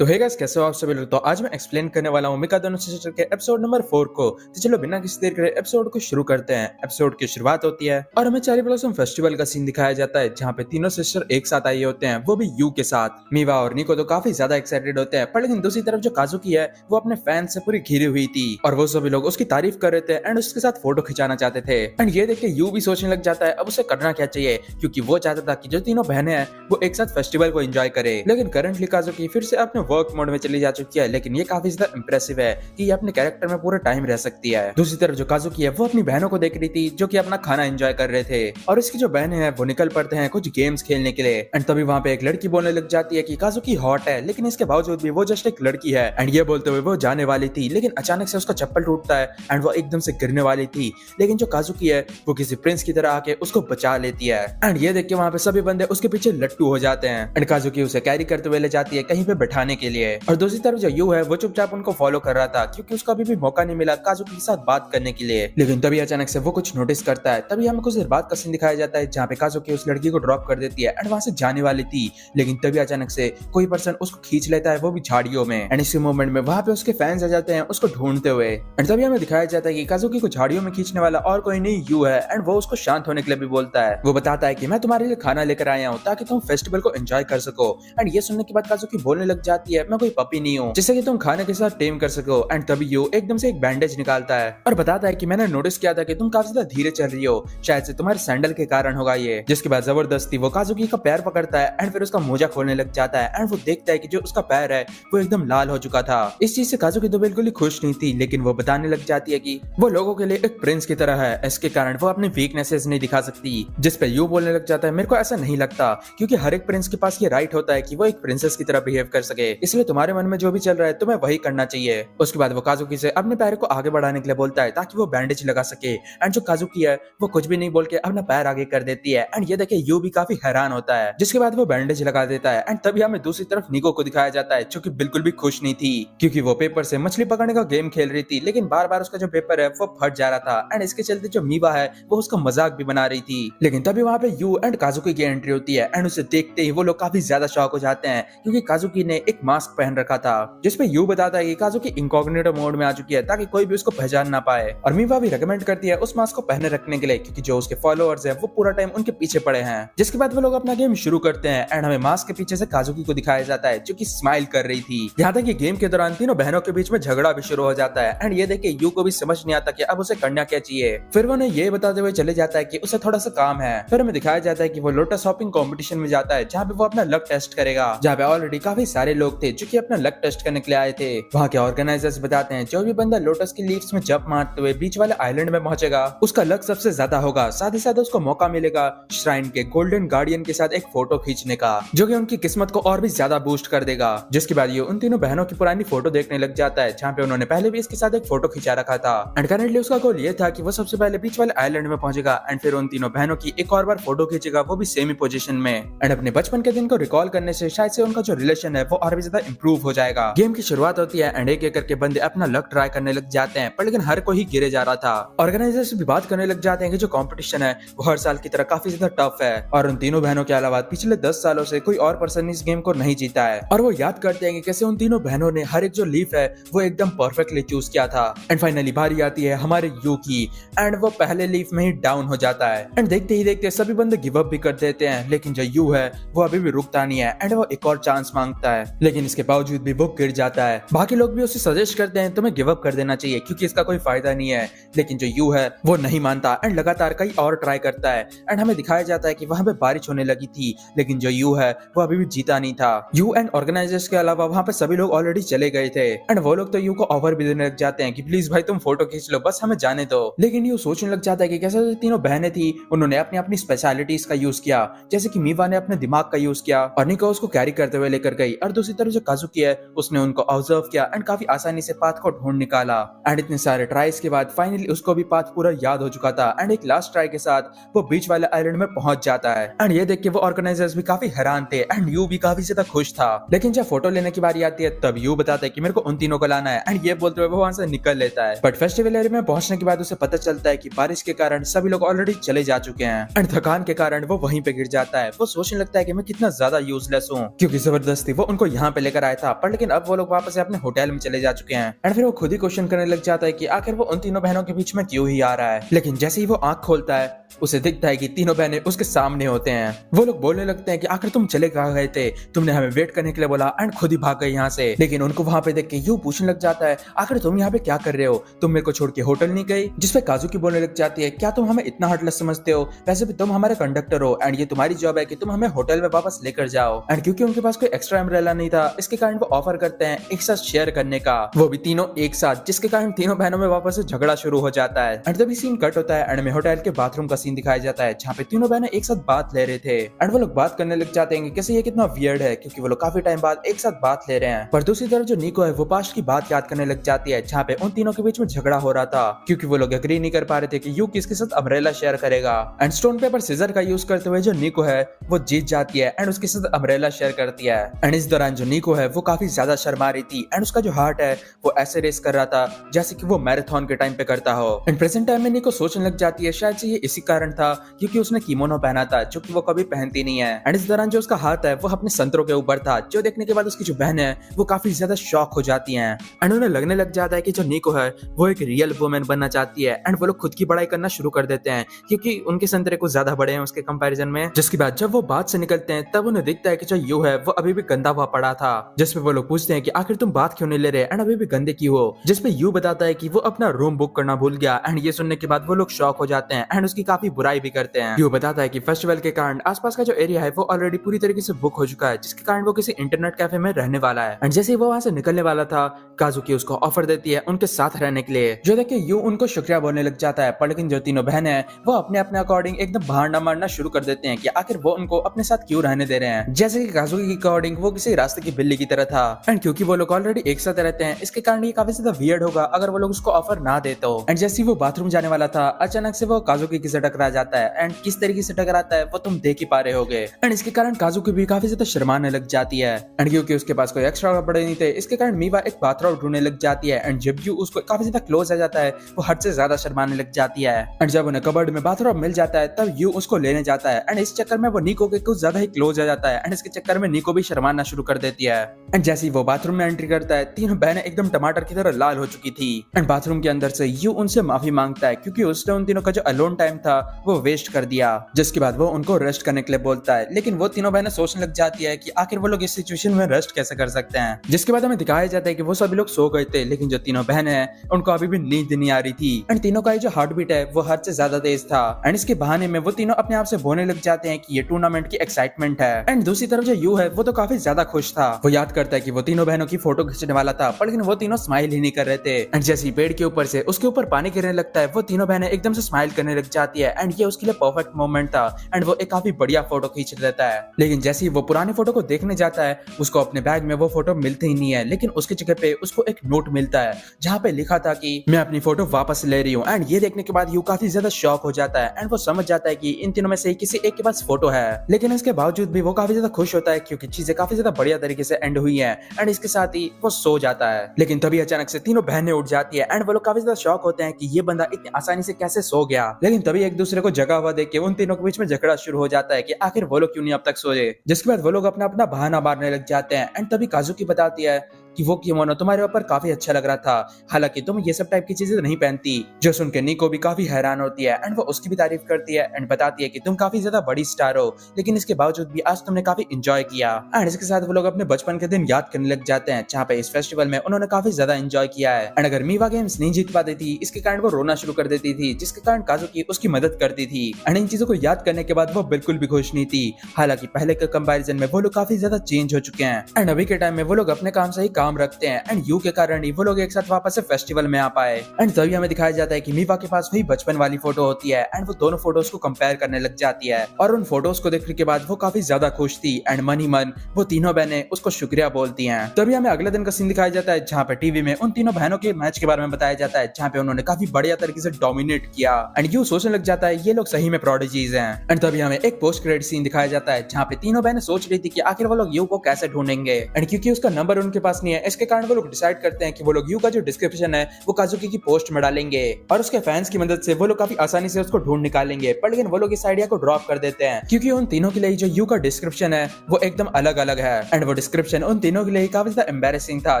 तो hey guys, कैसे हो आप सभी लोग। तो आज मैं एक्सप्लेन करने वाला हूँ मिकादोनो सिस्टर के एपिसोड नंबर 4 को। तो चलो बिना किसी देर करे एपिसोड को शुरू करते हैं। एपिसोड की शुरुआत होती है और हमें चेरी ब्लॉसम फेस्टिवल का सीन दिखाया जाता है, जहाँ पे तीनों सिस्टर एक साथ आए होते हैं, वो भी यू के साथ। मीवा और निको तो काफी ज्यादा एक्साइटेड होते हैं, पर लेकिन दूसरी तरफ जो काजुकी है वो अपने फैन से पूरी घिरी हुई थी और वो सभी लोग उसकी तारीफ कर रहे थे एंड उसके साथ फोटो खिंचाना चाहते थे। एंड ये देख के यू भी सोचने लग जाता है अब उसे करना क्या चाहिए, क्योंकि वो चाहता था कि जो तीनों बहनें हैं वो एक साथ फेस्टिवल को एंजॉय करे। लेकिन करंटली काजुकी फिर से अपने वर्क मोड में चली जा चुकी है, लेकिन ये काफी ज्यादा इंप्रेसिव है कि ये अपने कैरेक्टर में पूरा टाइम रह सकती है। दूसरी तरफ जो काजुकी है वो अपनी बहनों को देख रही थी जो कि अपना खाना एंजॉय कर रहे थे और इसकी जो बहनें हैं वो निकल पड़ते हैं कुछ गेम्स खेलने के लिए। एंड तभी वहाँ पे एक लड़की बोलने लग जाती है कि काजुकी हॉट है, लेकिन इसके बावजूद भी वो जस्ट एक लड़की है। एंड ये बोलते हुए वो जाने वाली थी, लेकिन अचानक से उसका चप्पल टूटता है एंड वो एकदम से गिरने वाली थी, लेकिन जो काजुकी है वो किसी प्रिंस की तरह आके उसको बचा लेती है। एंड ये देख के वहाँ पे सभी बंदे उसके पीछे लट्टू हो जाते हैं एंड काजुकी उसे कैरी करते हुए ले जाती है कहीं पे बैठाने के लिए। और दूसरी तरफ जो यू है वो चुपचाप उनको फॉलो कर रहा था, क्योंकि उसका अभी भी मौका नहीं मिला काजुकी के साथ बात करने के लिए। लेकिन तभी अचानक से वो कुछ नोटिस करता है। तभी हमें कुछ देर बाद का सीन दिखाया जाता है जहाँ पे काजुकी उस लड़की को ड्रॉप कर देती है एंड वहां से जाने वाली थी, लेकिन तभी अचानक से कोई पर्सन उसको खींच लेता है, वो भी झाड़ियों में। एंड इसी मोमेंट में वहां पे उसके फैंस आ जाते हैं उसको ढूंढते हुए। एंड तभी हमें दिखाया जाता है कि काजुकी को झाड़ियों में खींचने वाला और कोई नहीं यू है एंड वो उसको शांत होने के लिए भी बोलता है। वो बताता है कि मैं तुम्हारे लिए खाना लेकर आया हूँ ताकि तुम फेस्टिवल को एंजॉय कर सको। एंड ये सुनने के बाद काजुकी बोलने लग जाती है मैं कोई पपी नहीं हूँ जिससे कि तुम खाने के साथ टेम कर सको। एंड तभी यू एकदम से एक बैंडेज निकालता है और बताता है कि मैंने नोटिस किया था कि तुम काफी ज्यादा धीरे चल रही हो, शायद से तुम्हारे सैंडल के कारण होगा ये। जिसके बाद जबरदस्ती वो काजुकी का पैर पकड़ता है एंड फिर उसका मोजा खोलने लग जाता है एंड वो देखता है कि जो उसका पैर है वो एकदम लाल हो चुका था। इस चीज से काजुकी तो बिल्कुल ही खुश नहीं थी, लेकिन वो बताने लग जाती है कि वो लोगों के लिए एक प्रिंस की तरह है, इसके कारण वो अपनी वीकनेसेस नहीं दिखा सकती। जिस पे यू बोलने लग जाता है मेरे को ऐसा नहीं लगता, क्योंकि हर एक प्रिंस के पास ये राइट होता है कि वो एक प्रिंसेस की तरह बिहेव कर सके, इसलिए तुम्हारे मन में जो भी चल रहा है तुम्हें वही करना चाहिए। उसके बाद वो काजुकी से अपने पैर को आगे बढ़ाने के लिए बोलता है ताकि वो बैंडेज लगा सके। एंड जो काजुकी है वो कुछ भी नहीं बोल के अपना पैर आगे कर देती है एंड ये देखे यू भी काफी हैरान होता है। जिसके बाद वो बैंडेज लगा देता है एंड तभी हमें दूसरी तरफ निको को दिखाया जाता है जो कि बिल्कुल भी खुश नहीं थी, क्योंकि वो पेपर से मछली पकड़ने का गेम खेल रही थी, लेकिन बार बार उसका जो पेपर है वो फट जा रहा था एंड इसके चलते जो मीवा है वो उसका मजाक भी बना रही थी। लेकिन तभी वहाँ पे यू एंड काजुकी की एंट्री होती है एंड उसे देखते ही वो लोग काफी ज्यादा शॉक हो जाते हैं, क्योंकि काजुकी ने एक मास्क पहन रखा था जिसपे यू बताता है कि काजुकी इनकॉग्निटो मोड में आ चुकी है ताकि कोई भी उसको पहचान ना पाए। और मीवा भी रेकमेंड करती है उस मास्क को पहने रखने के लिए, क्योंकि जो उसके फॉलोअर्स हैं वो पूरा टाइम उनके पीछे पड़े हैं। जिसके बाद वो लोग अपना गेम शुरू करते हैं एंड हमें मास्क के पीछे से काजुकी को दिखाया जाता है जो कि स्माइल कर रही थी। यहाँ तक कि गेम के दौरान तीनों बहनों के बीच में झगड़ा भी शुरू हो जाता है एंड ये देख के यू को भी समझ नहीं आता कि अब उसे करना क्या चाहिए। फिर वो उन्हें ये बताते हुए चले जाता है कि उसे थोड़ा सा काम है। फिर हमें दिखाया जाता है कि वो लोटस हॉपिंग कॉम्पिटिशन में जाता है जहाँ पे वो अपना लक टेस्ट करेगा, जहाँ पे ऑलरेडी काफी सारे लोग थे जो कि अपना लक टेस्ट करने के लिए आए थे। वहाँ के ऑर्गेनाइजर्स बताते हैं जो भी बंदा लोटस की लीव्स में जंप मारते हुए बीच वाले आइलैंड में पहुंचेगा उसका लक सबसे ज्यादा होगा, साथ ही साथ उसको मौका मिलेगा श्राइन के गोल्डन गार्डियन के साथ एक फोटो खींचने का, जो कि उनकी किस्मत को और भी ज्यादा बूस्ट कर देगा। जिसके बाद ये उन तीनों बहनों की पुरानी फोटो देखने लग जाता है जहाँ पे उन्होंने पहले भी इसके साथ एक फोटो खिंचा रखा था। एंड करंटली उसका गोल ये था कि वो सबसे पहले बीच वाले आइलैंड में पहुंचेगा एंड फिर उन तीनों बहनों की एक और बार फोटो खींचेगा, वो भी सेम ही पोजीशन में। एंड अपने बचपन के दिन को रिकॉल करने से शायद से उनका जो रिलेशन है वो और भी ज्यादा इंप्रूव हो जाएगा। गेम की शुरुआत होती है एंड एक एक करके बंदे अपना लक ट्राई करने लग जाते हैं, पर लेकिन हर कोई गिरे जा रहा था। ऑर्गेनाइजर्स भी बात करने लग जाते हैं कि जो कंपटीशन है वो हर साल की तरह काफी ज्यादा टफ है और उन तीनों बहनों के अलावा पिछले 10 सालों से कोई और पर्सन इस गेम को नहीं जीता है। और वो याद करते हैं कि कैसे उन तीनों बहनों ने हर एक जो लीफ है वो एकदम परफेक्टली चूज किया था। एंड फाइनली बारी आती है हमारे यू की एंड वो पहले लीफ में ही डाउन हो जाता है एंड देखते ही देखते सभी बंदे गिव अप भी कर देते हैं, लेकिन जो यू है वो अभी भी रुकता नहीं है एंड वो एक और चांस मांगता है, लेकिन इसके बावजूद भी वो गिर जाता है। बाकी लोग भी उसे सजेस्ट करते हैं तुम्हें गिव अप कर देना चाहिए क्योंकि इसका कोई फायदा नहीं है, लेकिन जो यू है वो नहीं मानता एंड लगातार कई और ट्राई करता है। एंड हमें दिखाया जाता है कि वहां पे बारिश होने लगी थी, लेकिन जो यू है वो अभी भी जीता नहीं था। यू एंड ऑर्गेनाइजर्स के अलावा वहां पे सभी लोग ऑलरेडी चले गए थे एंड वो लोग तो यू को ऑफर भी देने लग जाते हैं कि प्लीज भाई तुम फोटो खींच लो, बस हमें जाने दो। लेकिन यू सोचने लग जाता है कि कैसे तीनों बहनें थी उन्होंने अपनी अपनी स्पेशलिटीज का यूज किया, जैसे कि मीवा ने अपने दिमाग का यूज किया और निको उसको कैरी करते हुए लेकर गई, और दूसरी तरफ जो काजुकी है उसने उनको ऑब्जर्व किया एंड काफी आसानी से पाथ को ढूंढ निकाला। एंड इतने सारे ट्राइज के बाद फाइनली उसको भी पाथ पूरा याद हो चुका था एंड एक लास्ट ट्राई के साथ वो बीच वाले आइलैंड में पहुंच जाता है। एंड ये देख के वो ऑर्गेनाइजर्स भी काफी हैरान थे एंड यू भी काफी ज्यादा खुश था। लेकिन जब फोटो लेने की बारी आती है तब यू बताता है कि मेरे को उन तीनों को लाना है एंड ये बोलते हुए वो वहां से निकल लेता है। बट फेस्टिवल एरिया में पहुंचने के बाद उसे पता चलता है कि बारिश के कारण सभी लोग ऑलरेडी चले जा चुके हैं एंड थकान के कारण वो वहीं पे गिर जाता है। वो सोचने लगता है कि मैं कितना ज्यादा यूजलेस हूँ, क्योंकि जबरदस्ती वो उनको यहाँ यहाँ पे लेकर आया था, पर लेकिन अब वो लोग वापस से अपने होटल में चले जा चुके हैं। एंड फिर वो खुद ही क्वेश्चन करने लग जाता है कि आखिर वो उन तीनों बहनों के बीच में क्यों ही आ रहा है। लेकिन जैसे ही वो आंख खोलता है उसे दिखता है कि तीनों बहनें उसके सामने होते हैं। वो लोग बोलने लगते हैं कि आखिर तुम चले कहाँ गए थे, तुमने हमें वेट करने के लिए बोला एंड खुद ही भाग गए यहाँ से। लेकिन उनको वहाँ पे देख के यूं पूछने लग जाता है आखिर तुम यहाँ पे क्या कर रहे हो, तुम मेरे को छोड़ के होटल नहीं गई। जिसपे काजुकी बोलने लग जाती है क्या तुम हमें इतना हार्टलेस समझते हो, वैसे भी तुम हमारे कंडक्टर हो एंड ये तुम्हारी जॉब है कि तुम हमें होटल में वापस लेकर जाओ। एंड क्योंकि उनके पास कोई एक्स्ट्रा अम्ब्रेला नहीं था, इसके कारण वो ऑफर करते हैं एक साथ शेयर करने का, वो भी तीनों एक साथ, जिसके कारण तीनों बहनों में वापस से झगड़ा शुरू हो जाता है। एंड तभी सीन कट होता है एंड में होटल के बाथरूम का सीन दिखाया जाता है जहाँ पे तीनों बहनें एक साथ बात ले रहे थे। एंड वो लोग बात करने लग जाते हैं कि कैसे ये कितना वियर्ड है क्योंकि वो लोग काफी टाइम बाद एक साथ बात ले रहे हैं। पर दूसरी तरफ जो निको है वो पास्ट की बात याद करने लग जाती है जहाँ पे उन तीनों के बीच में झगड़ा हो रहा था क्योंकि वो लोग एग्री नहीं कर पा रहे थे कि यू किसके साथ अम्ब्रेला शेयर करेगा। एंड स्टोन पेपर सीजर का यूज करते हुए जो निको है वो जीत जाती है एंड उसके साथ अम्ब्रेला शेयर करती है। एंड इस दौरान जो निको है वो काफी ज्यादा शर्मा रही थी एंड उसका जो हार्ट है वो ऐसे रेस कर रहा था जैसे कि वो मैराथन के टाइम पे करता हो। एंड प्रेजेंट टाइम में निको सोचने लग जाती है शायद से ये इसी कारण था क्योंकि उसने किमोनो पहना था जो कि वो कभी पहनती नहीं है। एंड इस दौरान जो उसका हाथ है वो अपने संतरों के ऊपर था, जो देखने के बाद उसकी जो बहन है वो काफी ज्यादा शॉक हो जाती हैं। एंड उन्हें लगने लग जाता है कि जो निको है वो एक रियल वुमेन बनना चाहती है। एंड वो लोग खुद की बड़ाई करना शुरू कर देते हैं क्योंकि उनके संतरे कुछ ज्यादा बड़े हैं उसके कंपैरिजन में। जिसके बाद जब वो बात से निकलते हैं तब उन्हें दिखता है कि जो यू है वो अभी भी गंदा हुआ पड़ा था, जिसपे वो लोग पूछते हैं कि आखिर तुम बात क्यों नहीं ले रहे एंड अभी भी गंदे क्यों हो। जिसपे यू बताता है कि वो अपना रूम बुक करना भूल गया। एंड ये सुनने के बाद वो लोग शॉक हो जाते हैं एंड उसकी काफी बुराई भी करते हैं। यू बताता है कि फेस्टिवल के कारण आसपास का जो एरिया है वो ऑलरेडी पूरी तरीके से बुक हो चुका है, जिसके कारण वो किसी इंटरनेट कैफे में रहने वाला है। एंड जैसे ही वो वहां से निकलने वाला था काजुकी उसको ऑफर देती है उनके साथ रहने के लिए, जो देख के यू उनको शुक्रिया बोलने लग जाता है। पर लेकिन जो तीनों बहन है वो अपने अपने अकॉर्डिंग एकदम बहाना मारना शुरू कर देते हैं कि आखिर वो उनको अपने साथ क्यों रहने दे रहे हैं। जैसे कि काजुकी की अकॉर्डिंग वो किसी रास्ते की बिल्ली की तरह था एंड क्योंकि वो लोग ऑलरेडी एक साथ रहते हैं इसके कारण ये काफी ज्यादा वियर्ड होगा अगर वो लोग उसको ऑफर ना देते हो। एंड जैसे वो बाथरूम जाने वाला था अचानक से वो काजुकी से टकरा जाता है एंड किस तरीके से टकराता है वो तुम देख ही पा रहे होगे। एंड इसके कारण काजुकी भी काफी ज्यादा शर्माने लग जाती है। एंड क्योंकि उसके पास कोई एक्स्ट्रा कपड़े नहीं थे इसके कारण मीवा एक बाथरूम ढूंढने लग जाती है। एंड जब यू उसको काफी ज्यादा क्लोज आ जाता है वो हद से ज्यादा शर्माने लग जाती है। एंड जब उन्हें कबर्ड में बाथरूम मिल जाता है तब यू उसको लेने जाता है एंड इस चक्कर में वो निको के कुछ ज्यादा ही क्लोज आ जाता है एंड इसके चक्कर में निको भी शर्माना शुरू कर देती है। एंड जैसे ही वो बाथरूम में एंट्री करता है तीनों बहनें एकदम टमाटर की तरह लाल हो चुकी थी। एंड बाथरूम के अंदर से यू उनसे माफी मांगता है क्योंकि उसने उन तीनों का जो अलोन टाइम था वो वेस्ट कर दिया। जिसके बाद वो उनको रेस्ट करने के लिए बोलता है, लेकिन वो तीनों बहनें सोचने लग जाती है कि आखिर वो लोग इस सिचुएशन में रेस्ट कैसे कर सकते हैं। जिसके बाद हमें दिखाया जाता है कि वो सभी लोग सो गए थे लेकिन जो तीनों बहनें हैं उनको अभी भी नींद नहीं आ रही थी। एंड तीनों का जो हार्ट बीट है वो हद से ज्यादा तेज था। एंड इसके बहाने में वो तीनों अपने आप से बोलने लग जाते हैं कि ये टूर्नामेंट की एक्साइटमेंट है। एंड दूसरी तरफ जो यू है वो तो काफी ज्यादा खुश था। वो याद करता है कि वो तीनों बहनों की फोटो खींचने वाला था पर लेकिन वो तीनों स्माइल ही नहीं कर रहे थे। एंड जैसे ही पेड़ के ऊपर से उसके ऊपर पानी गिरने लगता है वो तीनों बहनें एकदम से स्माइल करने लग जाती है। एंड ये उसके लिए परफेक्ट मोमेंट था एंड वो एक काफी बढ़िया फोटो खींच लेता है। लेकिन जैसे ही वो पुरानी फोटो को देखने जाता है उसको अपने बैग में वो फोटो मिलती ही नहीं है, लेकिन उसकी जगह पे उसको एक नोट मिलता है जहाँ पे लिखा था कि मैं अपनी फोटो वापस ले रही हूँ। एंड ये देखने के बाद यू काफी ज्यादा शॉक हो जाता है एंड वो समझ जाता है कि इन तीनों में से किसी एक के पास फोटो है। लेकिन इसके बावजूद भी वो काफी ज्यादा खुश होता है क्योंकि चीजें काफी ज्यादा बढ़िया तरीके से एंड हुई है। एंड इसके साथ ही वो सो जाता है। लेकिन तभी अचानक से तीनों बहनें उठ जाती है एंड वो लोग काफी ज्यादा शॉक होते हैं कि ये बंदा इतनी आसानी से कैसे सो गया। लेकिन तभी एक दूसरे को जगा हुआ देख के उन तीनों के बीच में झगड़ा शुरू हो जाता है कि आखिर वो लोग क्यों नहीं अब तक सोए। जिसके बाद वो लोग अपना अपना बहाना मारने लग जाते हैं। एंड तभी काजुकी बताती है कि वो किमोनो तुम्हारे ऊपर काफी अच्छा लग रहा था, हालांकि तुम ये सब टाइप की चीजें नहीं पहनती। जो सुन के निको भी काफी हैरान होती है एंड वो उसकी भी तारीफ करती है एंड बताती है कि तुम काफी ज्यादा बड़ी स्टार हो लेकिन इसके बावजूद भी आज तुमने काफी एंजॉय किया। एंड इसके साथ वो लोग अपने बचपन के दिन याद करने लग जाते हैं जहाँ पे इस फेस्टिवल में उन्होंने काफी ज्यादा एंजॉय किया है। एंड अगर मीवा गेम्स नहीं जीत पाती थी इसके कारण वो रोना शुरू कर देती थी, जिसके कारण काजुकी उसकी मदद करती थी। एंड इन चीजों को याद करने के बाद वो बिल्कुल भी खुश नहीं थी, हालांकि पहले के कंपैरिजन में वो लोग काफी ज्यादा चेंज हो चुके हैं। एंड अभी के टाइम में वो लोग अपने काम से ही काम रखते हैं एंड यू के कारण ही वो लोग एक साथ वापस से फेस्टिवल में आ पाए। एंड तभी हमें दिखाया जाता है कि मीवा के पास वही बचपन वाली फोटो होती है एंड वो दोनों फोटोज को कंपेयर करने लग जाती है और उन फोटोज को देखने के बाद वो काफी ज्यादा खुश थी एंड मन ही मन वो तीनों बहनें उसको शुक्रिया बोलती हैं। तभी हमें अगले दिन का सीन दिखाया जाता है जहाँ पे टीवी में उन तीनों बहनों के मैच के बारे में बताया जाता है जहाँ पे उन्होंने काफी बढ़िया तरीके से डोमिनेट किया। एंड यू सोचने लग जाता है ये लोग सही में प्रोडिजीज हैं। एंड तभी हमें एक पोस्ट क्रेडिट सीन दिखाया जाता है जहाँ पे तीनों बहनें सोच रही थी कि आखिर वो लोग यू को कैसे ढूंढेंगे। एंड क्योंकि उसका नंबर उनके पास नहीं नहीं है, इसके कारण वो लोग डिसाइड करते हैं कि वो लोग यू का जो डिस्क्रिप्शन है वो काजुकी की पोस्ट में डालेंगे और उसके फैंस की मदद से वो लोग काफी आसानी से उसको ढूंढ निकालेंगे। पर लेकिन वो लोग इस आइडिया को ड्रॉप कर देते हैं क्योंकि उन तीनों के लिए जो यू का डिस्क्रिप्शन है वो एकदम अलग अलग है एंड वो डिस्क्रिप्शन उन तीनों के लिए काफी ज्यादा एम्बैरेसिंग था,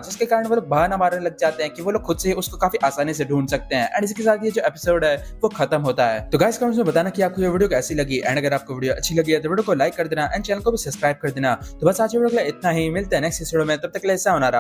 जिसके कारण वो लोग बहाना मारने लग जाते हैं कि वो लोग खुद से उसको काफी आसानी से ढूंढ सकते हैं। एंड इसके साथ ये जो एपिसोड है वो खत्म होता है। तो गाइस कमेंट्स में बताना कि आपको ये वीडियो कैसी लगी एंड अगर आपको वीडियो अच्छी लगी है तो वीडियो को लाइक कर देना एंड चैनल को भी सब्सक्राइब कर देना। तो बस आज वीडियो के लिए इतना ही, मिलते हैं नेक्स्ट वीडियो में, तब तक के लिए सायोनारा।